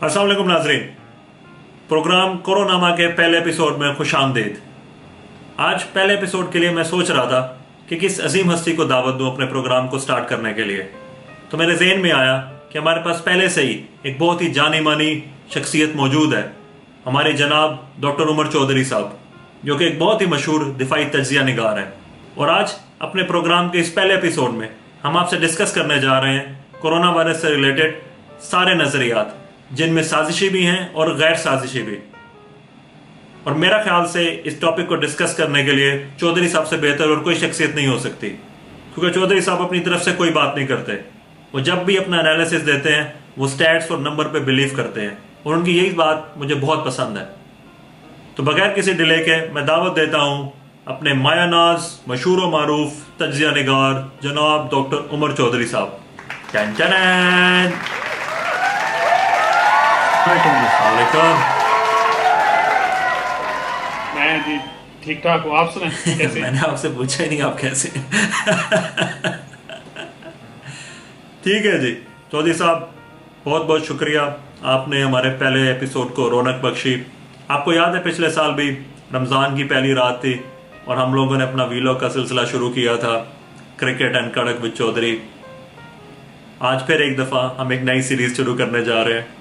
अस्सलाम वालेकुम नाज़रीन, प्रोग्राम कोरोनामा के पहले एपिसोड में खुशामदीद। आज पहले एपिसोड के लिए मैं सोच रहा था कि किस अजीम हस्ती को दावत दूं अपने प्रोग्राम को स्टार्ट करने के लिए। तो मेरे ज़हन में आया कि हमारे पास पहले से ही एक बहुत ही जानी मानी शख्सियत मौजूद है, हमारे जनाब डॉक्टर उमर चौधरी साहब, जो कि एक बहुत ही मशहूर दिफाई तज्जिया निगार हैं। और आज अपने प्रोग्राम के इस पहले एपिसोड में हम आपसे डिस्कस करने जा रहे हैं कोरोना वायरस से रिलेटेड सारे नजरियात, जिनमें साजिशी भी हैं और गैर साजिशी भी। और मेरा ख्याल से इस टॉपिक को डिस्कस करने के लिए चौधरी साहब से बेहतर और कोई शख्सियत नहीं हो सकती, क्योंकि चौधरी साहब अपनी तरफ से कोई बात नहीं करते। वो जब भी अपना एनालिसिस देते हैं वो स्टैट्स और नंबर पे बिलीव करते हैं, और उनकी यही बात मुझे बहुत पसंद है। तो बगैर किसी डिले के मैं दावत देता हूं अपने मायानाज मशहूर व मारूफ तज्जिया निगार जनाब डॉक्टर उमर चौधरी साहब। मैं जी ठीक ठाक हूँ, आप सुनाएं कैसे? मैंने आपसे पूछा ही नहीं आप कैसे। ठीक है जी चौधरी साहब, बहुत बहुत शुक्रिया, आपने हमारे पहले एपिसोड को रौनक बख्शी। आपको याद है पिछले साल भी रमज़ान की पहली रात थी और हम लोगों ने अपना वीलॉग का सिलसिला शुरू किया था, क्रिकेट एंड कड़क विद चौधरी। आज फिर एक दफ़ा हम एक नई सीरीज शुरू करने जा रहे हैं।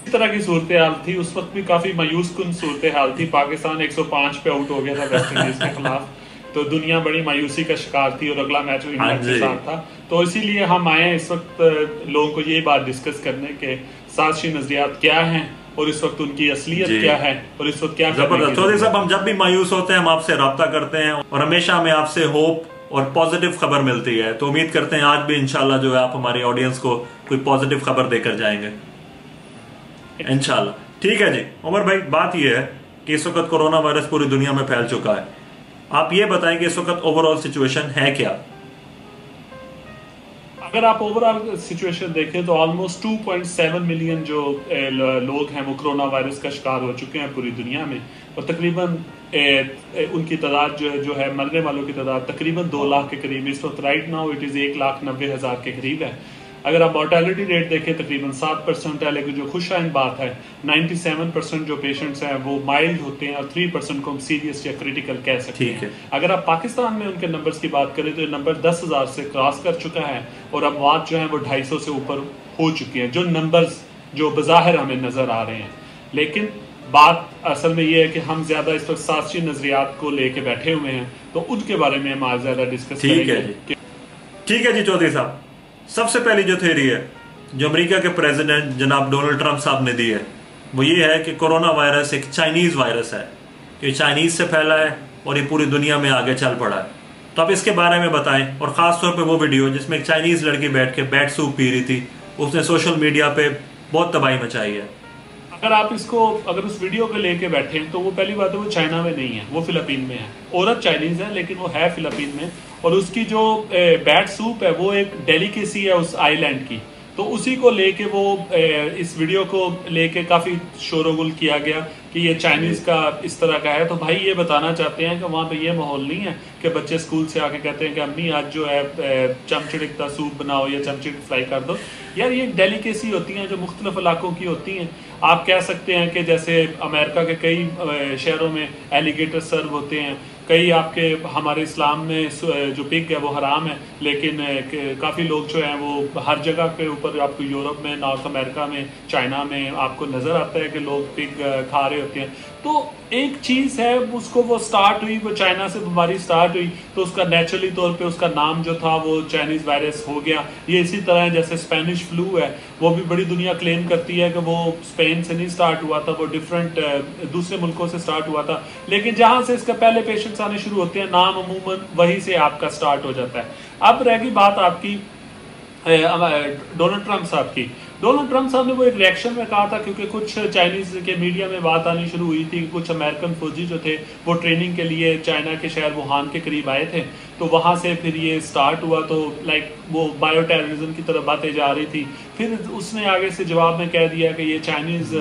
इस तरह की सूरत हाल थी, उस वक्त भी काफी मायूस कुन सूरत हाल थी। पाकिस्तान 105 पे आउट हो गया था वेस्ट इंडीज के खिलाफ, तो दुनिया बड़ी मायूसी का शिकार थी और अगला मैच इंग्लैंड के साथ था। तो इसीलिए हम आए हैं इस वक्त लोगों को ये बात डिस्कस करने के साजिशी नजरियात क्या हैं और इस वक्त उनकी असलियत क्या है और इस वक्त क्या। जबरदस्त चौधरी साहब, हम जब भी मायूस होते हैं हम आपसे रब्ता करते हैं और हमेशा हमें आपसे होप और पॉजिटिव खबर मिलती है। तो उम्मीद करते हैं आज भी इंशाल्लाह जो है आप हमारी ऑडियंस को कोई पॉजिटिव खबर देकर जाएंगे इंशाल्लाह। ठीक है जी उमर भाई, बात यह है कि इस वक्त कोरोना वायरस पूरी दुनिया में फैल चुका है। आप ये बताएं कि इस वक्त ओवरऑल सिचुएशन है क्या? अगर आप ओवरऑल सिचुएशन देखें तो ऑलमोस्ट 2.7 मिलियन जो लोग हैं वो कोरोना वायरस का शिकार हो चुके हैं पूरी दुनिया में, और तकरीबन उनकी तादाद जो है मरने वालों की तादाद तकरीबन 2 लाख के करीब इस वक्त राइट नाउ इट इज़ 1,90,000 के करीब है। अगर आप मोर्टेलिटी रेट देखें तकरीबन 7% है, लेकिन जो खुशाइन बात है 97% जो पेशेंट्स हैं वो माइल्ड होते हैं और 3% को हम सीरियस या क्रिटिकल कह सकते हैं। अगर आप पाकिस्तान में उनके नंबर्स की बात करें तो ये नंबर 10,000 से क्रॉस कर चुका है और अब बात जो है वो 250 से ऊपर हो चुकी है, जो नंबर्स जो बज़ाहिर हमें नजर आ रहे हैं। लेकिन बात असल में ये है कि हम ज्यादा इस वक्त साजिशी नजरियात को लेके बैठे हुए हैं, तो उनके बारे में हम आज ज्यादा डिस्कस करेंगे। ठीक है जी चौधरी साहब, सबसे पहली जो थ्योरी है जो अमेरिका के प्रेसिडेंट जनाब डोनाल्ड ट्रंप साहब ने दी है वो ये है कि कोरोना वायरस एक चाइनीज वायरस है, कि चाइनीज से फैला है और ये पूरी दुनिया में आगे चल पड़ा है। तो आप इसके बारे में बताएं, और खास तौर पे वो वीडियो जिसमें एक चाइनीज लड़की बैठ के बैट सूप पी रही थी, उसने सोशल मीडिया पे बहुत तबाही मचाई है। अगर उस वीडियो को लेके बैठे हैं तो वो पहली बात है वो चाइना में नहीं है, वो फिलीपीन में है। औरत चाइनीज है लेकिन वो है फिलीपीन में, और उसकी जो बैट सूप है वो एक डेलिकेसी है उस आइलैंड की। तो उसी को लेके वो इस वीडियो को लेके काफी शोरगुल किया गया कि ये चाइनीज का इस तरह का है। तो भाई ये बताना चाहते हैं कि वहाँ पे ये माहौल नहीं है कि बच्चे स्कूल से आके कहते हैं कि अम्मी आज जो है चमचड़िक का सूप बनाओ या चमचड़िक फ्राई कर दो। यार ये डेलिकेसी होती हैं जो मुख्तलिफ इलाकों की होती हैं। आप कह सकते हैं कि जैसे अमेरिका के कई शहरों में एलिगेटर सर्व होते हैं, कई आपके हमारे इस्लाम में जो पिग है वो हराम है, लेकिन काफ़ी लोग जो हैं वो हर जगह के ऊपर आपको यूरोप में, नॉर्थ अमेरिका में, चाइना में आपको नज़र आता है कि लोग पिग खा रहे होते हैं। तो एक चीज़ है उसको वो स्टार्ट हुई, वो चाइना से बीमारी स्टार्ट हुई तो उसका नेचुरली तौर पे उसका नाम जो था वो चाइनीज़ वायरस हो गया। ये इसी तरह जैसे स्पेनिश फ्लू है, वो भी बड़ी दुनिया क्लेम करती है कि वो स्पेन से नहीं स्टार्ट हुआ था, वो डिफरेंट दूसरे मुल्कों से स्टार्ट हुआ था, लेकिन जहाँ से इसका पहले पेशेंट्स आने शुरू होते हैं नाम अमूमन वहीं से आपका स्टार्ट हो जाता है। अब रहेगी बात आपकी डोनाल्ड ट्रंप साहब की। डोनाल्ड ट्रंप साहब ने वो एक रिएक्शन में कहा था, क्योंकि कुछ चाइनीज के मीडिया में बात आनी शुरू हुई थी कि कुछ अमेरिकन फौजी जो थे वो ट्रेनिंग के लिए चाइना के शहर वुहान के करीब आए थे, तो वहाँ से फिर ये स्टार्ट हुआ। तो लाइक वो बायो टेररिज्म की तरफ बातें जा रही थी। फिर उसने आगे से जवाब में कह दिया कि ये चाइनीज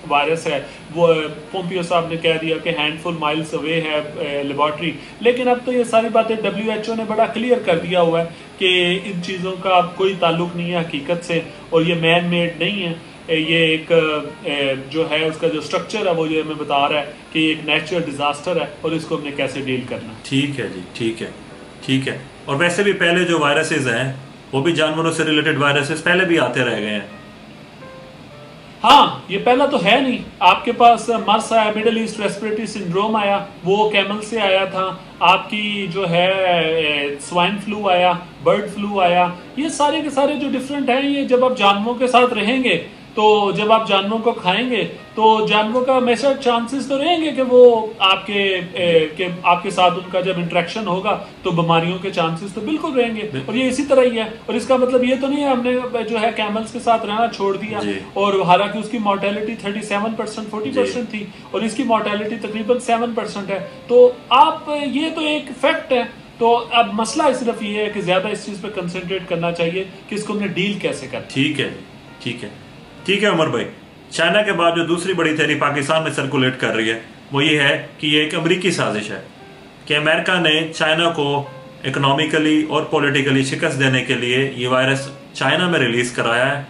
वायरस है। वो पोम्पियो साहब ने कह दिया कि हैंडफुल माइल्स अवे है लेबॉर्ट्री। लेकिन अब तो ये सारी बातें WHO ने बड़ा क्लियर कर दिया हुआ है कि इन चीज़ों का कोई ताल्लुक नहीं है हकीकत से, और ये मैन मेड नहीं है, ये एक जो है उसका जो स्ट्रक्चर है वो ये हमें बता रहा है कि एक नेचुरल डिजास्टर है और इसको हमने कैसे डील करना। ठीक है जी, ठीक है, ठीक है। और वैसे भी पहले जो वायरसेस हैं वो भी जानवरों से रिलेटेड वायरसेस पहले भी आते रह गए हैं। हाँ, ये पहला तो है नहीं। आपके पास मर्स आया, मिडिल ईस्ट रेस्पिरेटरी सिंड्रोम आया, वो कैमल से आया था। आपकी जो है स्वाइन फ्लू आया, बर्ड फ्लू आया। ये सारे के सारे जो डिफरेंट हैं, ये जब आप जानवरों के साथ रहेंगे, तो जब आप जानवरों को खाएंगे तो जानवरों का हमेशा चांसेस तो रहेंगे कि वो आपके साथ उनका जब इंटरेक्शन होगा तो बीमारियों के चांसेस तो बिल्कुल रहेंगे। और ये इसी तरह ही है। और इसका मतलब ये तो नहीं है हमने जो है कैमल्स के साथ रहना छोड़ दिया, और हालांकि उसकी मोर्टेलिटी 37% 40% थी और इसकी मोर्टेलिटी तकरीबन 7% है। तो आप ये तो एक फैक्ट है। तो अब मसला सिर्फ ये है कि ज्यादा इस चीज पे कंसंट्रेट करना चाहिए कि इसको हमने डील कैसे करना। ठीक है, ठीक है, ठीक है उमर भाई। चाइना के बाद जो दूसरी बड़ी थ्योरी पाकिस्तान में सर्कुलेट कर रही है वो ये है कि ये एक अमेरिकी साजिश है कि अमेरिका ने चाइना को इकोनॉमिकली और पॉलिटिकली शिकस्त देने के लिए ये वायरस चाइना में रिलीज कराया है,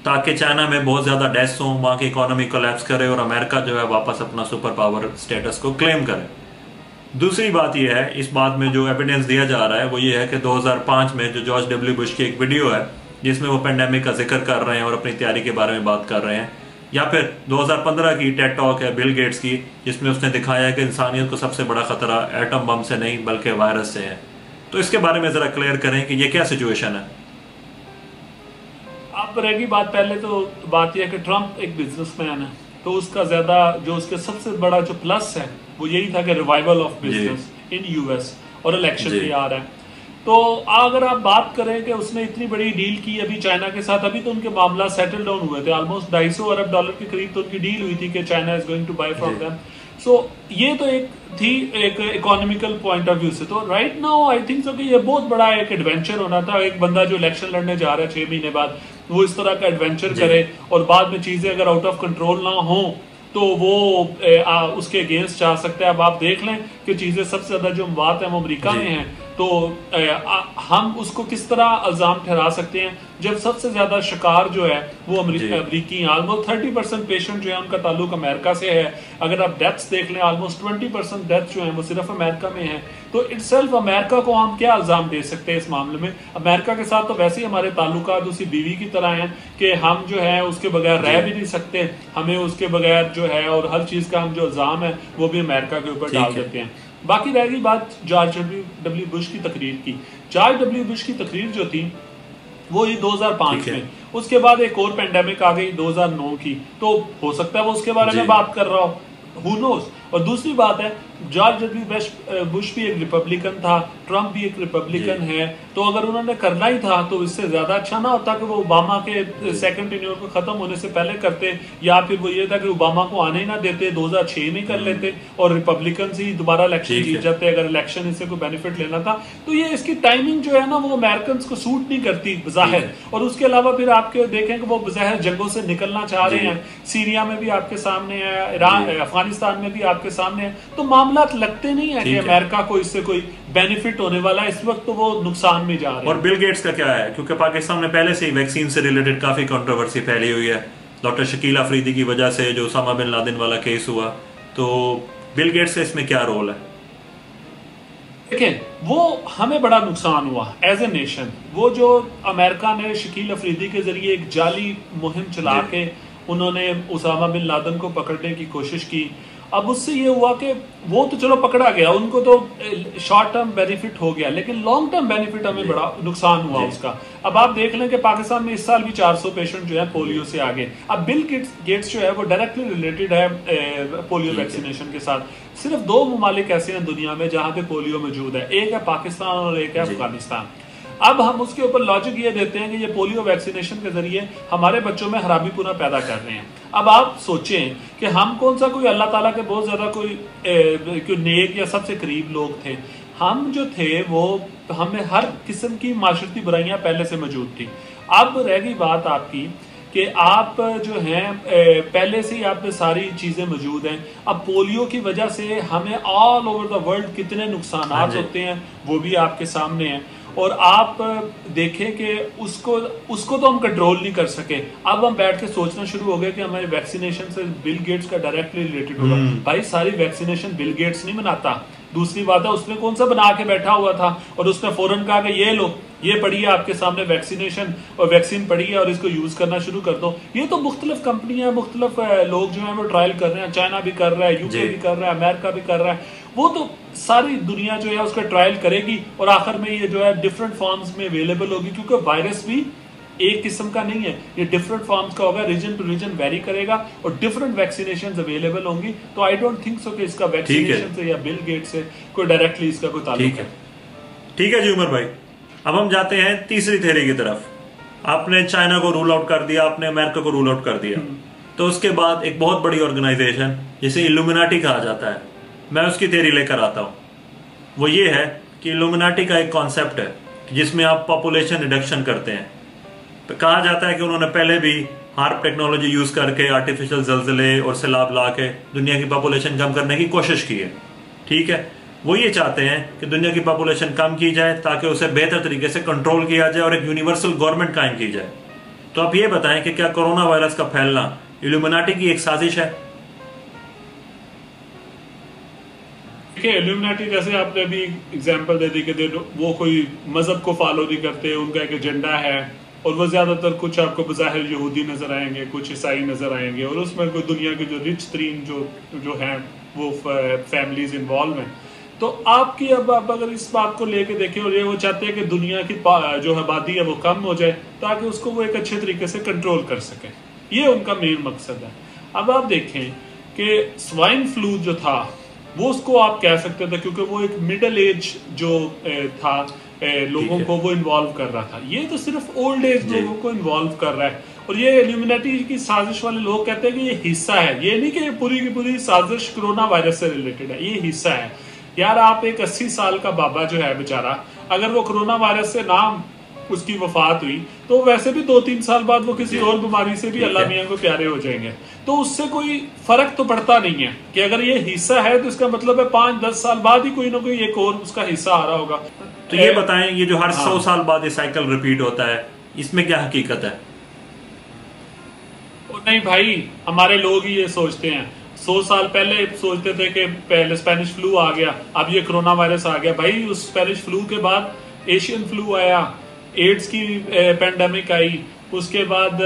ताकि चाइना में बहुत ज्यादा डेथ्स हों, वहाँ की इकोनॉमी कोलैप्स करे और अमेरिका जो है वापस अपना सुपर पावर स्टेटस को क्लेम करे। दूसरी बात यह है, इस बात में जो एविडेंस दिया जा रहा है वो ये है कि 2005 में जो जॉर्ज डब्ल्यू बुश की एक वीडियो है जिसमें वो पेंडेमिक का जिक्र कर रहे हैं और अपनी तैयारी के बारे में बात कर रहे हैं, या फिर 2015 की टेड टॉक है बिल गेट्स की जिसमें उसने दिखाया है कि इंसानियत को सबसे बड़ा खतरा एटम बम से नहीं बल्कि वायरस से है। तो इसके बारे में जरा क्लियर करें कि ये क्या सिचुएशन है। अब रहेगी बात, पहले तो बात यह है कि ट्रंप एक बिजनेसमैन है, तो उसका ज्यादा जो उसके सबसे बड़ा जो प्लस है वो यही था कि revival of business in US, और इलेक्शन भी आ रहा है। तो अगर आप बात करें कि उसने इतनी बड़ी डील की अभी चाइना के साथ, अभी तो उनके मामला सेटल डाउन हुए थे, ऑलमोस्ट $250 अरब के करीब तो उनकी डील हुई थी कि China is going to buy from them. So ये तो एक थी एक इकोनॉमिकल पॉइंट ऑफ व्यू से। तो right now I think so कि ये बहुत बड़ा एक एडवेंचर होना था। एक बंदा जो इलेक्शन लड़ने जा रहा है 6 महीने बाद, वो इस तरह का एडवेंचर करे और बाद में चीजें अगर आउट ऑफ कंट्रोल ना हो तो वो उसके अगेंस्ट जा सकता है। अब आप देख लें कि चीजें सबसे ज्यादा जो बात है वो अमेरिका में है, तो हम उसको किस तरह इल्जाम ठहरा सकते हैं जब सबसे ज्यादा शिकार जो है वो अमेरिकी, ऑलमोस्ट 30% पेशेंट जो है उनका ताल्लुक अमेरिका से है। अगर आप डेथ्स देख लें, ऑलमोस्ट 20% डेथ जो है वो सिर्फ अमेरिका में है। तो इटसेल्फ अमेरिका को हम क्या इल्जाम दे सकते हैं इस मामले में। अमेरिका के साथ तो वैसे ही हमारे ताल्लुकात उसी बीवी की तरह हैं कि हम जो है उसके बगैर रह भी नहीं सकते, हमें उसके बगैर जो है, और हर चीज का हम जो इल्जाम है वो भी अमेरिका के ऊपर डाल देते हैं। बाकी रह गई बात जॉर्ज डब्ल्यू बुश की तकरीर की। जॉर्ज डब्ल्यू बुश की तकरीर जो थी वो ये 2005 में, उसके बाद एक और पेंडेमिक आ गई 2009 की, तो हो सकता है वो उसके बारे में बात कर रहा हो, हु नोज। और दूसरी बात है, जॉर्ज डब्ल्यू बुश भी एक रिपब्लिकन था, ट्रंप भी एक रिपब्लिकन है, तो अगर उन्होंने करना ही था तो इससे ज्यादा अच्छा ना होता कि वो ओबामा के सेकंड टेन्योर को खत्म होने से पहले करते, या फिर वो ये था कि ओबामा को आने ही ना देते, 2006 में कर लेते और रिपब्लिकन ही दोबारा इलेक्शन जीत जाते अगर इलेक्शन इससे कोई बेनिफिट लेना था। तो ये इसकी टाइमिंग जो है ना वो अमेरिकन को सूट नहीं करती बज़ाहिर। और उसके अलावा फिर आपके देखें कि वो बज़ाहिर जंगों से निकलना चाह रहे हैं, सीरिया में भी आपके सामने है, ईरान अफगानिस्तान में भी आपके सामने है, तो मामला लगते नहीं है कि अमेरिका को इससे कोई बेनिफिट होने वाला है। इस वक्त तो वो नुकसान में जा रहे हैं। और बिल गेट्स का क्या है, क्योंकि पाकिस्तान में पहले से ही वैक्सीन से रिलेटेड काफी कंट्रोवर्सी फैली हुई है, डॉक्टर शकील अफरीदी की वजह से जो उसामा बिन लादेन वाला केस हुआ, तो बिल गेट्स से इसमें क्या रोल है? देखिए, वो हमें बड़ा नुकसान हुआ एज ए नेशन। वो जो अमेरिका ने शकील अफरीदी के जरिए एक जाली मुहिम चला के उन्होंने उसामा बिन लादेन को पकड़ने की कोशिश की। अब उससे ये हुआ कि वो तो चलो पकड़ा गया, उनको तो शॉर्ट टर्म बेनिफिट हो गया, लेकिन लॉन्ग टर्म बेनिफिट हमें बड़ा नुकसान हुआ उसका। अब आप देख लें कि पाकिस्तान में इस साल भी 400 पेशेंट जो है पोलियो से आगे। अब बिल गेट्स जो है वो डायरेक्टली रिलेटेड है पोलियो वैक्सीनेशन के साथ। सिर्फ 2 ममालिक ऐसे हैं दुनिया में जहां पे पोलियो मौजूद है, एक है पाकिस्तान और एक है अफगानिस्तान। अब हम उसके ऊपर लॉजिक ये देते हैं कि ये पोलियो वैक्सीनेशन के जरिए हमारे बच्चों में हरामीपुना पैदा कर रहे हैं। अब आप सोचें कि हम कौन सा कोई अल्लाह ताला के बहुत ज्यादा कोई नेक या सबसे करीब लोग थे। हम जो थे वो हमें हर किस्म की माशरती बुराइयां पहले से मौजूद थी। अब रह गई बात आपकी कि आप जो हैं पहले से ही आप में सारी चीजें मौजूद हैं। अब पोलियो की वजह से हमें ऑल ओवर द वर्ल्ड कितने नुकसान होते हैं वो भी आपके सामने हैं। और आप देखें कि उसको तो हम कंट्रोल नहीं कर सके। अब हम बैठ के सोचना शुरू हो गए कि हमारे वैक्सीनेशन से बिल गेट्स का डायरेक्टली रिलेटेड होगा। भाई सारी वैक्सीनेशन बिल गेट्स नहीं बनाता। दूसरी बात है उसने कौन सा बना के बैठा हुआ था और उसने फौरन कहा कि ये लो, ये पड़ी है आपके सामने वैक्सीनेशन और वैक्सीन पड़ी है और इसको यूज करना शुरू कर दो। ये तो मुख्तलिफ कंपनियां, मुख्तलिफ लोग जो है वो ट्रायल कर रहे हैं। चाइना भी कर रहा है, यूके भी कर रहा है, अमेरिका भी कर रहा है। वो तो सारी दुनिया जो है उसका ट्रायल करेगी और आखिर में ये जो है डिफरेंट फॉर्म्स में अवेलेबल होगी, क्योंकि वायरस भी एक किस्म का नहीं है, ये डिफरेंट फॉर्म्स का होगा, रीजन टू रीजन वेरी करेगा और डिफरेंट वैक्सीनेशन अवेलेबल होंगी। तो आई डोंट थिंक सो कि इसका वैक्सीनेशन से या बिल गेट से कोई डायरेक्टली इसका कोई ताल्लुक है। ठीक है जी उमर भाई, अब हम जाते हैं तीसरी थ्योरी की तरफ। आपने चाइना को रूल आउट कर दिया, आपने अमेरिका को रूल आउट कर दिया, तो उसके बाद एक बहुत बड़ी ऑर्गेनाइजेशन जिसे इल्यूमिनाटी कहा जाता है, मैं उसकी थ्योरी लेकर आता हूं। वो ये है कि इल्यूमिनाटी का एक कॉन्सेप्ट है जिसमें आप पॉपुलेशन रिडक्शन करते हैं। तो कहा जाता है कि उन्होंने पहले भी हार्प टेक्नोलॉजी यूज करके आर्टिफिशियल जलजले और सैलाब ला के दुनिया की पॉपुलेशन कम करने की कोशिश की है। ठीक है, वो ये चाहते हैं कि दुनिया की पॉपुलेशन कम की जाए ताकि उसे बेहतर तरीके से कंट्रोल किया जाए और एक यूनिवर्सल गवर्नमेंट कायम की जाए। तो आप ये बताएं कि क्या कोरोना वायरस का फैलना इल्यूमिनाटी की एक साजिश है? इल्यूमिनाटी जैसे आपने अभी एग्जांपल दे दी कि वो कोई मजहब को फॉलो नहीं करते, उनका एक एजेंडा है और वो ज्यादातर कुछ आपको बज़ाहिर यहूदी नजर आएंगे, कुछ ईसाई नजर आएंगे और उसमें कोई दुनिया के जो रिच तरीन जो हैं वो फैमिलीज इन्वॉल्व हैं। तो आपकी अब आप अगर इस बात को लेके देखें और ये वो चाहते हैं कि दुनिया की जो आबादी है वो कम हो जाए ताकि उसको वो एक अच्छे तरीके से कंट्रोल कर सके, ये उनका मेन मकसद है। अब आप देखें कि स्वाइन फ्लू जो था वो उसको आप कह सकते थे क्योंकि वो एक मिडिल एज जो था लोगों को वो इन्वॉल्व कर रहा था। ये तो सिर्फ ओल्ड एज लोगों को इन्वॉल्व कर रहा है और ये इल्यूमिनाटी की साजिश वाले लोग कहते हैं कि ये हिस्सा है, ये नहीं कि पूरी की पूरी साजिश कोरोना वायरस से रिलेटेड है, ये हिस्सा है। यार आप एक 80 साल का बाबा जो है बेचारा, अगर वो कोरोना वायरस से ना उसकी वफात हुई तो वैसे भी 2-3 साल बाद वो किसी और बीमारी से भी अल्लाह मियां को प्यारे हो जाएंगे। तो उससे कोई फर्क तो पड़ता नहीं है कि अगर ये हिस्सा है तो इसका मतलब है 5-10 साल बाद ही कोई ना कोई एक और उसका हिस्सा आ रहा होगा। तो ये बताएं, ये जो हर 100 साल बाद ये साइकिल रिपीट होता है, इसमें क्या हकीकत है? नहीं भाई, हमारे लोग ही ये सोचते हैं। 100 साल पहले सोचते थे कि पहले स्पेनिश फ्लू आ गया, अब ये कोरोना वायरस आ गया। भाई उस स्पेनिश फ्लू के बाद एशियन फ्लू आया, एड्स की पेंडेमिक आई, उसके बाद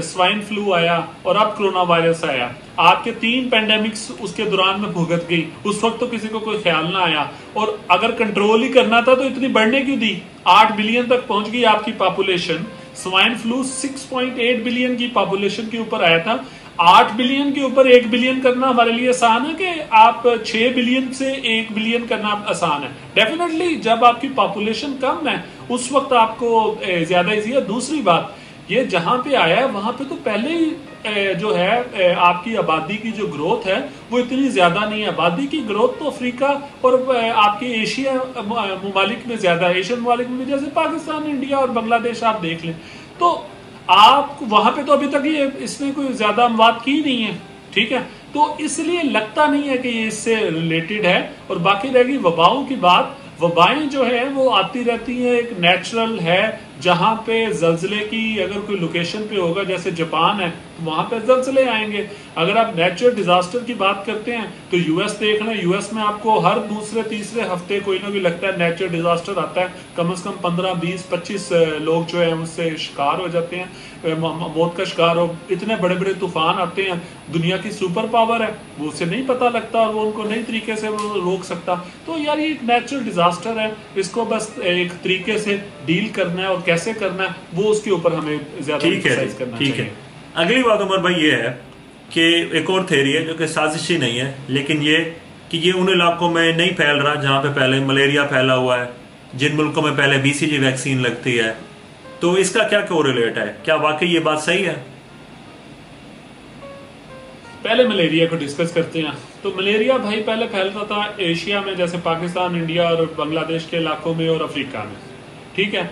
स्वाइन फ्लू आया और अब कोरोना वायरस आया। आपके 3 पेंडेमिक्स उसके दौरान में भुगत गई। उस वक्त तो किसी को कोई ख्याल ना आया और अगर कंट्रोल ही करना था तो इतनी बढ़ने क्यों दी? 8 बिलियन तक पहुंच गई आपकी पॉपुलेशन। स्वाइन फ्लू 6.8 बिलियन की पॉपुलेशन के ऊपर आया था। 8 बिलियन के ऊपर 1 बिलियन करना हमारे लिए आसान है कि आप 6 बिलियन से 1 बिलियन करना आसान है? डेफिनेटली जब आपकी पॉपुलेशन कम है उस वक्त आपको ज्यादा इजी है। दूसरी बात, ये जहां पे आया है वहां पे तो पहले ही जो है आपकी आबादी की जो ग्रोथ है वो इतनी ज्यादा नहीं है। आबादी की ग्रोथ तो अफ्रीका और आपके एशिया ममालिक में ज्यादा है। एशियन ममालिक में जैसे पाकिस्तान, इंडिया और बांग्लादेश आप देख लें तो आप वहां पे तो अभी तक ये इसने कोई ज्यादा बात की नहीं है। ठीक है, तो इसलिए लगता नहीं है कि ये इससे रिलेटेड है। और बाकी रहेगी वबाओं की बात, वबाएं जो है वो आती रहती है, एक नेचुरल है। जहां पे जल्जले की अगर कोई लोकेशन पे होगा जैसे जापान है तो वहां पे जल्जले आएंगे। अगर आप नेचुरल डिजास्टर की बात करते हैं तो यूएस देख लें, यूएस में आपको हर दूसरे-तीसरे हफ्ते कोई ना कोई लगता है नेचुरल डिजास्टर आता है। कम से कम 15, 20, 25 लोग जो है उससे शिकार हो जाते हैं, मौत का शिकार हो। इतने बड़े बड़े तूफान आते हैं, दुनिया की सुपर पावर है, वो उसे नहीं पता लगता और वो उनको नई तरीके से वो रोक सकता। तो यार ये एक नेचुरल डिजास्टर है, इसको बस एक तरीके से डील करना है और कैसे करना है वो उसके ऊपर हमें ज्यादा एम्फसाइज करना चाहिए। ठीक है, अगली बात उमर भाई ये है कि एक और थ्योरी है जो कि साजिशी नहीं है, लेकिन ये कि ये उन इलाकों में नहीं फैल रहा जहां पे पहले मलेरिया फैला हुआ है, जिन मुल्कों में पहले बीसीजी वैक्सीन लगती है। तो इसका क्या कोरिलेट है? क्या वाकई ये बात सही है? पहले मलेरिया को डिस्कस करते हैं। तो मलेरिया भाई पहले फैलता था एशिया में, जैसे पाकिस्तान, इंडिया और बांग्लादेश के इलाकों में और अफ्रीका में। ठीक है,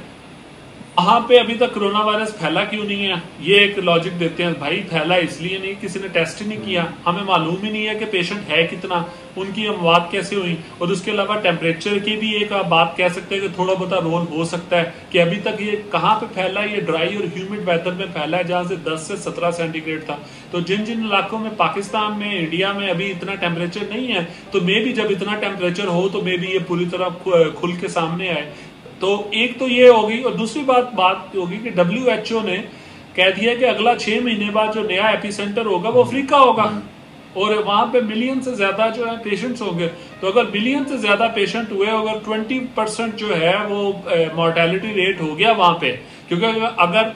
वहां पे अभी तक कोरोना वायरस फैला क्यों नहीं है? ये एक लॉजिक देते हैं, भाई फैला इसलिए नहीं, किसी ने टेस्ट ही नहीं किया, हमें मालूम ही नहीं है कि पेशेंट है कितना, उनकी अमवात कैसे हुई। और उसके अलावा टेम्परेचर की भी एक आप बात कह सकते हैं कि थोड़ा बहुत रोल हो सकता है कि अभी तक ये कहाँ पे फैला है, ये ड्राई और ह्यूमिड वेदर में फैला है जहां से 10 से 17 सेंटीग्रेड था। तो जिन जिन इलाकों में, पाकिस्तान में, इंडिया में अभी इतना टेम्परेचर नहीं है, तो मे भी जब इतना टेम्परेचर हो तो मे भी ये पूरी तरह खुल के सामने आए। तो एक तो ये होगी, और दूसरी बात होगी कि WHO ने कह दिया कि अगला 6 महीने बाद जो नया एपिसेंटर होगा वो अफ्रीका होगा, और वहां पे मिलियन से ज्यादा जो है पेशेंट्स होंगे। तो अगर मिलियन से ज्यादा पेशेंट हुए, अगर 20% जो है वो मॉर्टेलिटी रेट हो गया वहां पे, क्योंकि अगर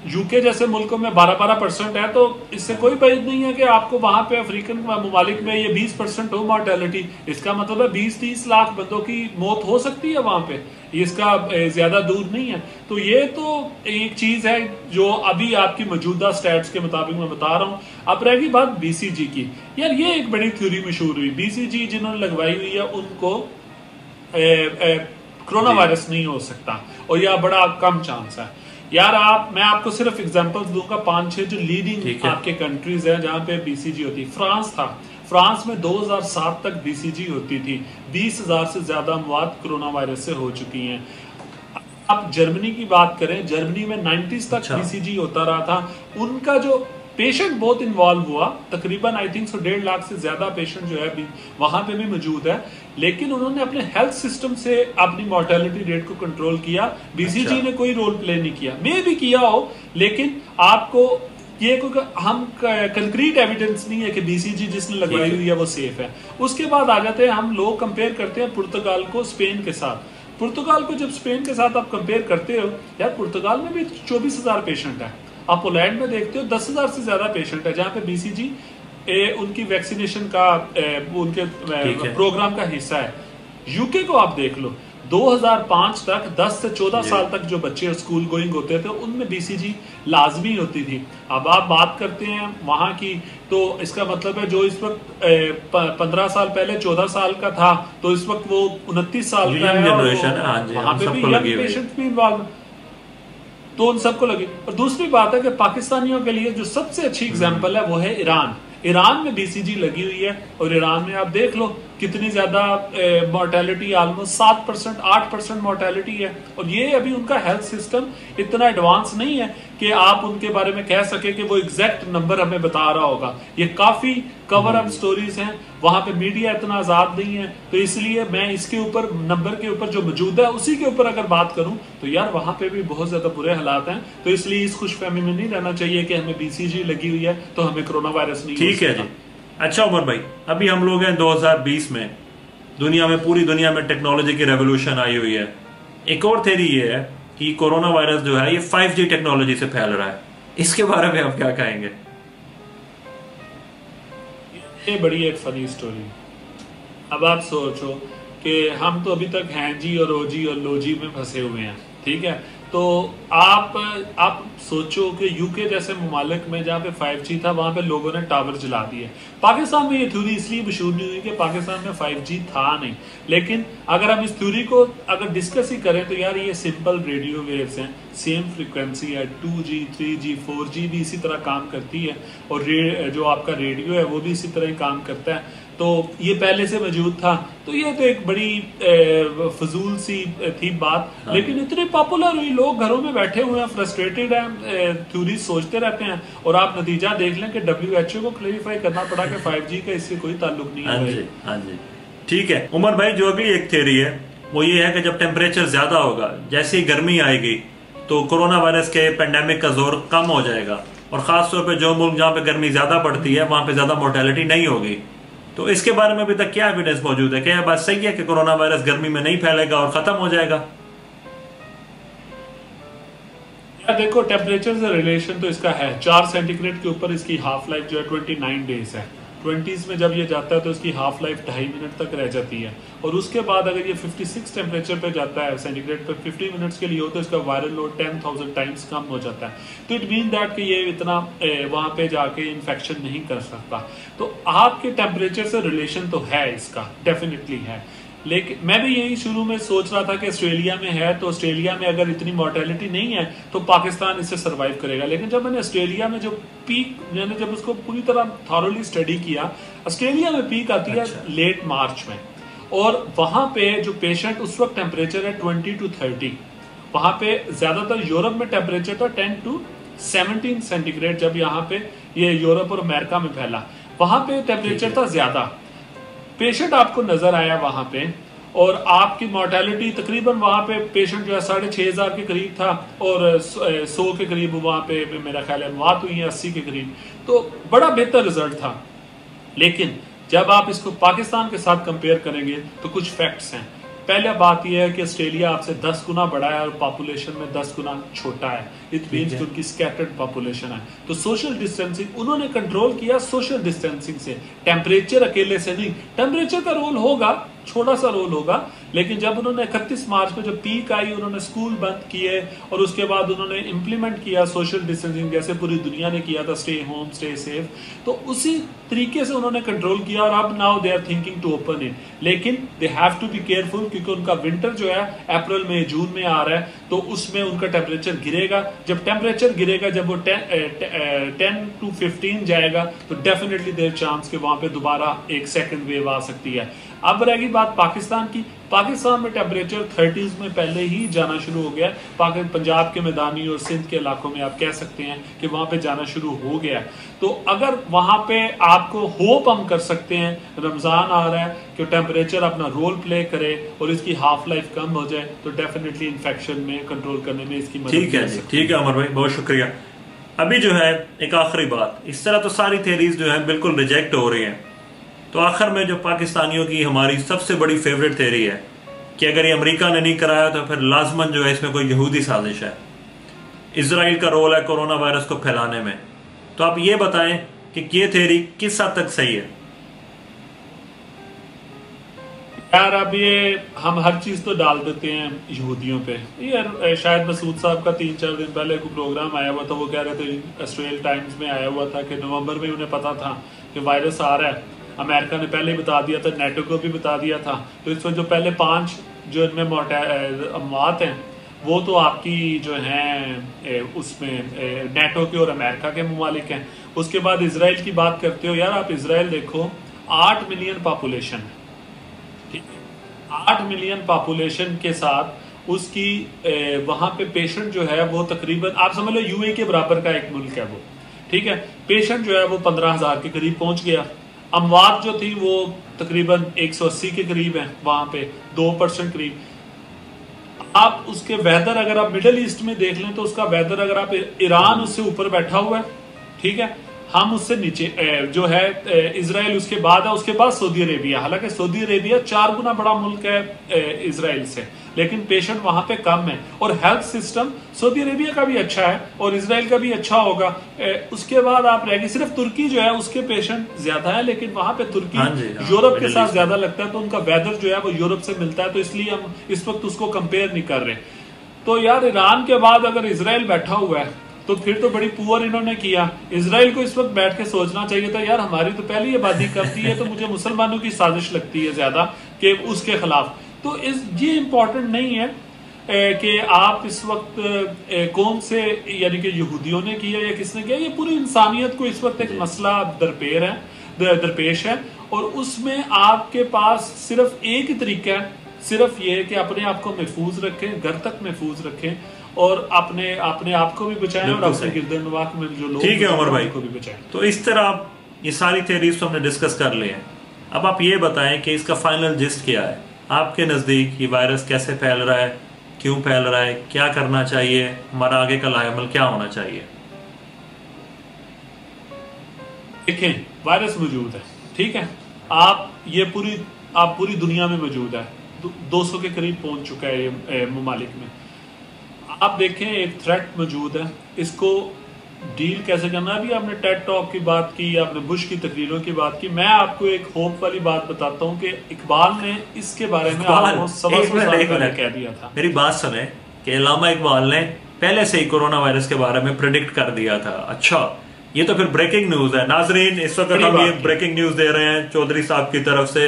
यूके जैसे मुल्कों में 12% है, तो इससे कोई बात नहीं है कि आपको वहां पे अफ्रीकन ममालिक में ये 20% हो मॉर्टेलिटी। इसका मतलब है 20-30 लाख बंदों की मौत हो सकती है वहां पे, इसका ज्यादा दूर नहीं है। तो ये तो एक चीज है जो अभी आपकी मौजूदा स्टैट्स के मुताबिक मैं बता रहा हूं। अब रहेगी बात BCG की। यार ये एक बड़ी थ्योरी मशहूर हुई, BCG जिन्होंने लगवाई हुई है उनको कोरोना वायरस नहीं हो सकता, और यह बड़ा कम चांस है। यार मैं आपको सिर्फ एग्जांपल्स दूंगा 5-6 जो लीडिंग आपके कंट्रीज हैं जहां पे BCG होती है। फ्रांस था, फ्रांस में 2007 तक BCG होती थी, 20,000 से ज्यादा अमवात कोरोना वायरस से हो चुकी हैं। आप जर्मनी की बात करें, जर्मनी में 90s तक BCG होता रहा था। उनका जो पेशेंट बहुत इन्वॉल्व हुआ, तकरीबन आई थिंक 1.5 लाख से ज्यादा पेशेंट जो है वहां पे भी मौजूद है, लेकिन उन्होंने अपने हेल्थ सिस्टम से अपनी मॉर्टेलिटी रेट को कंट्रोल किया। BCG ने कोई रोल प्ले नहीं किया, मे भी किया हो, लेकिन आपको ये हम कंक्रीट एविडेंस नहीं है कि BCG जिसने लगवाई हुई है वो सेफ है। उसके बाद आ जाते हैं हम लोग कंपेयर करते हैं पुर्तगाल को स्पेन के साथ। पुर्तगाल को जब स्पेन के साथ आप कंपेयर करते हो, यार पुर्तगाल में भी 24,000 पेशेंट है। आप पोलैंड में देखते हो 10,000 से ज्यादा पेशेंट है, जहां पे BCG उनकी वैक्सीनेशन का उनके प्रोग्राम का हिस्सा है। यूके को आप देख लो, 2005 तक 10 से 14 साल तक जो बच्चे स्कूल गोइंग होते थे उनमें BCG लाजमी होती थी। अब आप बात करते हैं वहां की, तो इसका मतलब है जो इस वक्त 15 साल पहले 14 साल का था, तो इस वक्त वो 29 साल का है, वहां पे भी यंग पेशेंट भी इन्वॉल्व, तो उन सबको लगी। और दूसरी बात है कि पाकिस्तानियों के लिए जो सबसे अच्छी एग्जांपल है वो है ईरान। ईरान में BCG लगी हुई है, और ईरान में आप देख लो कितनी ज्यादा मॉर्टेलिटी, ऑलमोस्ट 7%, 8% मॉर्टेलिटी है। और ये अभी उनका हेल्थ सिस्टम इतना एडवांस नहीं है कि आप उनके बारे में कह सके कि वो एग्जैक्ट नंबर हमें बता रहा होगा। ये काफी कवर अप स्टोरीज हैं, वहां पे मीडिया इतना आजाद नहीं है, तो इसलिए मैं इसके ऊपर नंबर के ऊपर जो मौजूद है उसी के ऊपर अगर बात करूं तो यार वहां पे भी बहुत ज्यादा बुरे हालात हैं। तो इसलिए इस खुशफहमी में नहीं रहना चाहिए कि हमें BCG लगी हुई है तो हमें कोरोना वायरस नहीं। ठीक है जी। अच्छा उमर भाई, अभी हम लोग हैं 2020 में, दुनिया में, पूरी दुनिया में टेक्नोलॉजी की रेवोल्यूशन आई हुई है। एक और थ्योरी ये है कि कोरोना वायरस जो है ये 5G टेक्नोलॉजी से फैल रहा है, इसके बारे में आप क्या कहेंगे? ये बड़ी एक फनी स्टोरी। अब आप सोचो कि हम तो अभी तक हैं जी और ओजी और लोजी में फंसे हुए हैं, ठीक है। तो आप सोचो कि यूके जैसे ममालिक में जहाँ पे 5G था वहां पे लोगों ने टावर जला दिए। पाकिस्तान में ये थ्योरी इसलिए मशहूर नहीं हुई कि पाकिस्तान में 5G था नहीं, लेकिन अगर हम इस थ्योरी को अगर डिस्कस ही करें तो यार ये सिंपल रेडियो वेव्स हैं, सेम फ्रीक्वेंसी है, 2G 3G 4G भी इसी तरह काम करती है, और जो आपका रेडियो है वो भी इसी तरह ही काम करता है। तो ये पहले से मौजूद था, तो ये तो एक बड़ी फजूल सी थी बात, लेकिन इतनी पॉपुलर हुई, लोग घरों में बैठे हुए हैं, फ्रस्ट्रेटेड हैं, थ्योरी सोचते रहते हैं, और आप नतीजा देख लें कि WHO को क्लेरिफाई करना पड़ा कि 5G का इससे कोई ताल्लुक नहीं है। हाँ जी, ठीक है उमर भाई। जो अगली एक थ्योरी है वो ये है कि जब टेम्परेचर ज्यादा होगा, जैसे ही गर्मी आएगी, तो कोरोना वायरस के पेंडेमिक का जोर कम हो जाएगा, और खासतौर पर जो मुल्क जहाँ पे गर्मी ज्यादा पड़ती है वहां पे ज्यादा मोर्टेलिटी नहीं होगी। तो इसके बारे में अभी तक क्या एविडेंस मौजूद है? क्या यह बात सही है कि कोरोना वायरस गर्मी में नहीं फैलेगा और खत्म हो जाएगा? देखो, टेम्परेचर से रिलेशन तो इसका है, 4 सेंटीग्रेड के ऊपर इसकी हाफ लाइफ जो है 29 डेज है। 20s में जब ये जाता है तो इसकी हाफ लाइफ 2.5 मिनट तक रह जाती है, और उसके बाद अगर ये 56 टेम्परेचर पे जाता है सेंटीग्रेड पे 50 मिनट्स के लिए हो तो इसका वायरल लोड 10,000 टाइम्स कम हो जाता है। तो इट मीन दैट कि ये इतना वहां पे जाके इन्फेक्शन नहीं कर सकता। तो आपके टेम्परेचर से रिलेशन तो है, इसका डेफिनेटली है। लेकिन मैं भी यही शुरू में सोच रहा था कि ऑस्ट्रेलिया में है तो ऑस्ट्रेलिया में अगर इतनी मोर्टेलिटी नहीं है तो पाकिस्तान इससे सरवाइव करेगा, लेकिन जब मैंने ऑस्ट्रेलिया में जो पीक, मैंने जब उसको पूरी तरह थॉरोली स्टडी किया, ऑस्ट्रेलिया में पीक आती है लेट मार्च में, और वहां पे जो पेशेंट उस वक्त टेम्परेचर है 20 to 30, वहां पे ज्यादातर यूरोप में टेम्परेचर था 10 to 17 सेंटीग्रेड, जब यहाँ पे ये यूरोप और अमेरिका में फैला, वहां पे टेम्परेचर था ज्यादा, पेशेंट आपको नजर आया वहां पे, और आपकी मोर्टेलिटी तकरीबन वहां पे पेशेंट जो है 6,500 के करीब था, और 100 के करीब वहां पे मेरा ख्याल है मौत हुई है 80 के करीब, तो बड़ा बेहतर रिजल्ट था। लेकिन जब आप इसको पाकिस्तान के साथ कंपेयर करेंगे तो कुछ फैक्ट्स हैं। पहले बात यह है कि ऑस्ट्रेलिया आपसे 10 गुना बड़ा है और पॉपुलेशन में 10 गुना छोटा है, इट मीन्स कि उनकी स्कैटर्ड पॉपुलेशन है, तो सोशल डिस्टेंसिंग उन्होंने कंट्रोल किया सोशल डिस्टेंसिंग से, टेम्परेचर अकेले से नहीं। टेम्परेचर का रोल होगा, छोटा सा रोल होगा, लेकिन जब उन्होंने 31 मार्च में जब पीक आई, उन्होंने स्कूल बंद किए और उसके बाद उन्होंने इंप्लीमेंट किया सोशल डिस्टेंसिंग जैसे पूरी दुनिया ने किया था, स्टे होम स्टे सेफ, तो उसी तरीके से उन्होंने कंट्रोल किया, और अब now they are thinking to open it, लेकिन they have to be careful क्योंकि उनका विंटर जो है अप्रैल में जून में आ रहा है, तो उसमें उनका टेम्परेचर गिरेगा, जब टेम्परेचर गिरेगा, जब वो 10 to 15 जाएगा तो डेफिनेटली देयर चांस कि वहां पे दोबारा एक सेकंड वेव आ सकती है। अब रहेगी बात पाकिस्तान की, पाकिस्तान में टेम्परेचर 30s में पहले ही जाना शुरू हो गया, पंजाब के मैदानी और सिंध के इलाकों में आप कह सकते हैं कि वहां पे जाना शुरू हो गया, तो अगर वहां पे आपको होप हम कर सकते हैं, रमजान आ रहा है, कि टेम्परेचर अपना रोल प्ले करे और इसकी हाफ लाइफ कम हो जाए, तो डेफिनेटली इन्फेक्शन में कंट्रोल करने में इसकी मदद। ठीक है जी, ठीक है अमर भाई, बहुत शुक्रिया। अभी जो है एक आखिरी बात, इस तरह तो सारी थेरीज जो है बिल्कुल रिजेक्ट हो रही हैं, तो आखिर में जो पाकिस्तानियों की हमारी सबसे बड़ी फेवरेट थेरी है कि अगर ये अमेरिका ने नहीं कराया तो फिर लाजमन जो है इसमें कोई यहूदी साजिश है, इजराइल का रोल है कोरोना वायरस को फैलाने में, तो आप ये बताएं कि ये थेरी किस हद तक सही है? यार अब ये हम हर चीज तो डाल देते हैं यहूदियों पे, यार शायद मसूद साहब का 3-4 दिन पहले कोई प्रोग्राम आया हुआ था, वो कह रहे थे, ऑस्ट्रेलिया टाइम्स में आया हुआ था कि नवंबर में उन्हें पता था कि वायरस आ रहा है, अमेरिका ने पहले ही बता दिया था, नेटो को भी बता दिया था, तो इसमें जो पहले 5 जो इनमें मौत हैं वो तो आपकी जो हैं उसमें नेटो के और अमेरिका के ममालिक हैं। उसके बाद इसराइल की बात करते हो, यार आप इसराइल देखो, 8 मिलियन पॉपुलेशन है, 8 मिलियन पॉपुलेशन के साथ उसकी वहां पे पेशेंट जो है वो तकरीबन आप समझ लो यूए के बराबर का एक मुल्क है वो, ठीक है, पेशेंट जो है वो 15,000 के करीब पहुंच गया, अमवात जो थी वो तकरीबन 180 के करीब है, वहां पे 2% करीब। आप उसके वेदर अगर आप मिडिल ईस्ट में देख लें तो उसका वेदर अगर आप ईरान उससे ऊपर बैठा हुआ है, ठीक है, हम उससे नीचे जो है इजराइल उसके बाद है, उसके बाद सऊदी अरेबिया, हालांकि सऊदी अरेबिया 4 गुना बड़ा मुल्क है इजराइल से, लेकिन पेशेंट वहां पे कम है, और हेल्थ सिस्टम सऊदी अरेबिया का भी अच्छा है और इजराइल का भी अच्छा होगा। उसके बाद आप रहेगी सिर्फ तुर्की जो है उसके पेशेंट ज्यादा है, लेकिन वहां पे तुर्की यूरोप के साथ ज्यादा लगता है, तो उनका वेदर जो है वो यूरोप से मिलता है, तो इसलिए हम इस वक्त उसको कंपेयर नहीं कर रहे। तो यार ईरान के बाद अगर इजराइल बैठा हुआ है तो फिर तो बड़ी पुअर इन्होंने किया। इजराइल को इस वक्त बैठ के सोचना चाहिए था, यार हमारी तो पहले ही आबादी कम थी, है तो मुझे मुसलमानों की साजिश लगती है ज्यादा कि उसके खिलाफ। तो ये इम्पोर्टेंट नहीं है कि आप इस वक्त कौन से यानी कि यहूदियों ने किया या किसने किया, ये पूरी इंसानियत को इस वक्त एक मसला दरपेश है, और उसमें आपके पास सिर्फ एक ही तरीका है, सिर्फ ये कि अपने आप को महफूज रखें, घर तक महफूज रखें, और अपने आप को भी बचाएं और अपने गिरदनवाक में जो लोग, ठीक है उमर भाई, को भी बचाएं। तो इस तरह ये सारी थ्योरीज तो हमने डिस्कस कर लिए हैं। अब आप ये बताएं कि इसका फाइनल जिस्ट क्या है आपके नजदीक, ये वायरस कैसे फैल रहा है, क्यों फैल रहा है, क्या करना चाहिए, हमारा आगे का लाएमल क्या होना चाहिए? देखें, वायरस मौजूद है, ठीक है, आप पूरी दुनिया में मौजूद है, 200 के करीब पहुंच चुका है ये ममालिक में। आप देखें एक थ्रेट मौजूद है, इसको डील कैसे करना। अभी आपने टेड टॉक की बात की, आपने बुश की तकरीरों की बात की, मैं आपको एक होप वाली बात बताता हूं कि इकबाल ने इसके बारे में आपको 100 साल पहले कह दिया था। मेरी बात सुने कि अल्लामा इकबाल ने पहले से ही कोरोना वायरस के बारे में प्रेडिक्ट कर दिया था। अच्छा, ये तो फिर ब्रेकिंग न्यूज है नाजरीन, इस वक्त हम ये ब्रेकिंग न्यूज दे रहे हैं चौधरी साहब की तरफ से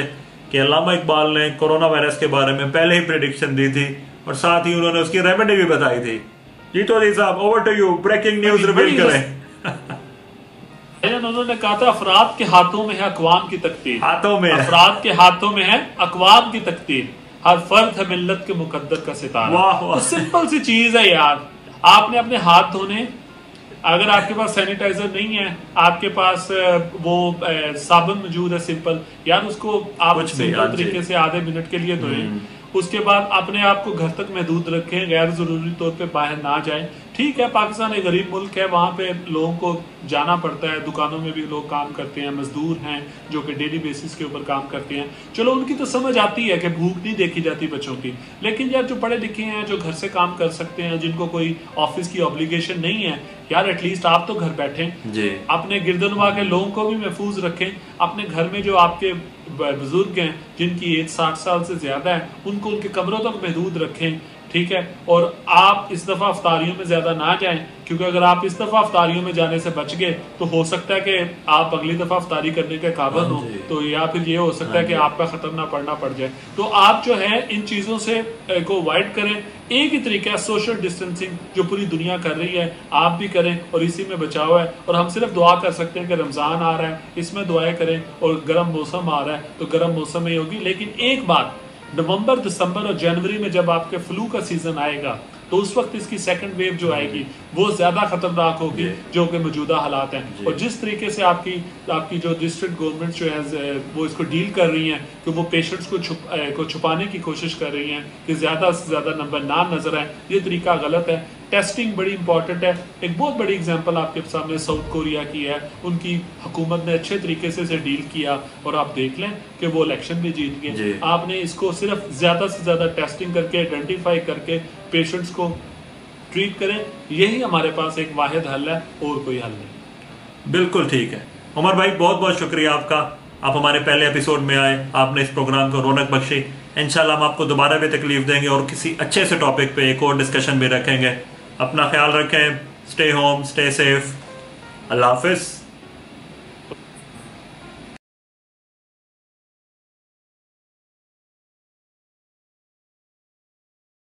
कि अल्लामा इकबाल ने कोरोना वायरस के बारे में पहले ही प्रेडिक्शन दी थी और साथ ही उन्होंने उसकी रेमेडी भी बताई थी। जी तो जी साहब, over to you, breaking news reveal करें। उन्होंने कहा था अफराद के हाथों में है अकवाम की तकदीर, हाथों में, अफराद के हाथों में है अकवाम की तकदीर, हर फर्द है मिल्लत के मुकद्दर का सितारा। वाह वाह। तो सिंपल सी चीज है यार, आपने अपने हाथ धोने, अगर आपके पास सैनिटाइजर नहीं है, आपके पास वो साबुन मौजूद है सिंपल, यार उसको आप सिंपल तरीके से आधे मिनट के लिए धोएं। उसके बाद अपने आप को घर तक महदूद रखें, गैर जरूरी तौर पे बाहर ना जाएं। ठीक है, पाकिस्तान एक गरीब मुल्क है, वहां पे लोगों को जाना पड़ता है, दुकानों में भी लोग काम करते हैं, मजदूर हैं जो कि डेली बेसिस के ऊपर काम करते हैं। चलो उनकी तो समझ आती है कि भूख नहीं देखी जाती बच्चों की, लेकिन यार जो पढ़े लिखे हैं, जो घर से काम कर सकते हैं, जिनको कोई ऑफिस की ऑब्लिगेशन नहीं है, यार एटलीस्ट आप तो घर बैठे अपने गिरदनवा के लोगों को भी महफूज रखें। अपने घर में जो आपके बुजुर्ग हैं जिनकी एज 60 साल से ज्यादा है, उनको उनके कमरों तक महदूद रखें। ठीक है, और आप इस दफा अफ्तारियों में ज्यादा ना जाएं, क्योंकि अगर आप इस दफा अफ्तारियों में जाने से बच गए तो हो सकता है कि आप अगली दफा अफ्तारी करने के काबिल हो, तो या फिर ये हो सकता है कि आपका खत्म ना पड़ना पड़ जाए। तो आप जो है इन चीजों से को अवॉइड करें। एक ही तरीका है सोशल डिस्टेंसिंग, जो पूरी दुनिया कर रही है, आप भी करें और इसी में बचाव है। और हम सिर्फ दुआ कर सकते हैं कि रमजान आ रहा है, इसमें दुआएं करें, और गर्म मौसम आ रहा है तो गर्म मौसम में होगी। लेकिन एक बात, नवंबर, दिसंबर और जनवरी में जब आपके फ्लू का सीजन आएगा तो उस वक्त इसकी सेकंड वेव जो आएगी वो ज्यादा खतरनाक होगी जो कि मौजूदा हालात हैं। और जिस तरीके से आपकी जो डिस्ट्रिक्ट गवर्नमेंट जो है वो इसको डील कर रही हैं कि वो पेशेंट्स को छुपाने की कोशिश कर रही हैं कि ज्यादा से ज्यादा नंबर ना नजर आए, ये तरीका गलत है। टेस्टिंग बड़ी इंपॉर्टेंट है। एक बहुत बड़ी एग्जांपल आपके सामने साउथ कोरिया की है, उनकी हुकूमत ने अच्छे तरीके से डील किया और आप देख लें कि वो इलेक्शन भी जीत गए। आपने इसको सिर्फ ज्यादा से ज्यादा टेस्टिंग करके आइडेंटिफाई करके पेशेंट्स को ट्रीट करें, यही हमारे पास एक वाहिद हल है, और कोई हल नहीं। बिल्कुल ठीक है उमर भाई, बहुत बहुत शुक्रिया आपका। आप हमारे पहले एपिसोड में आए, आपने इस प्रोग्राम को रौनक बख्शी। इंशाल्लाह हम आपको दोबारा भी तकलीफ देंगे और किसी अच्छे से टॉपिक पे एक और डिस्कशन भी रखेंगे। अपना ख्याल रखें, स्टे होम, स्टे सेफ, अल्लाह हाफिज।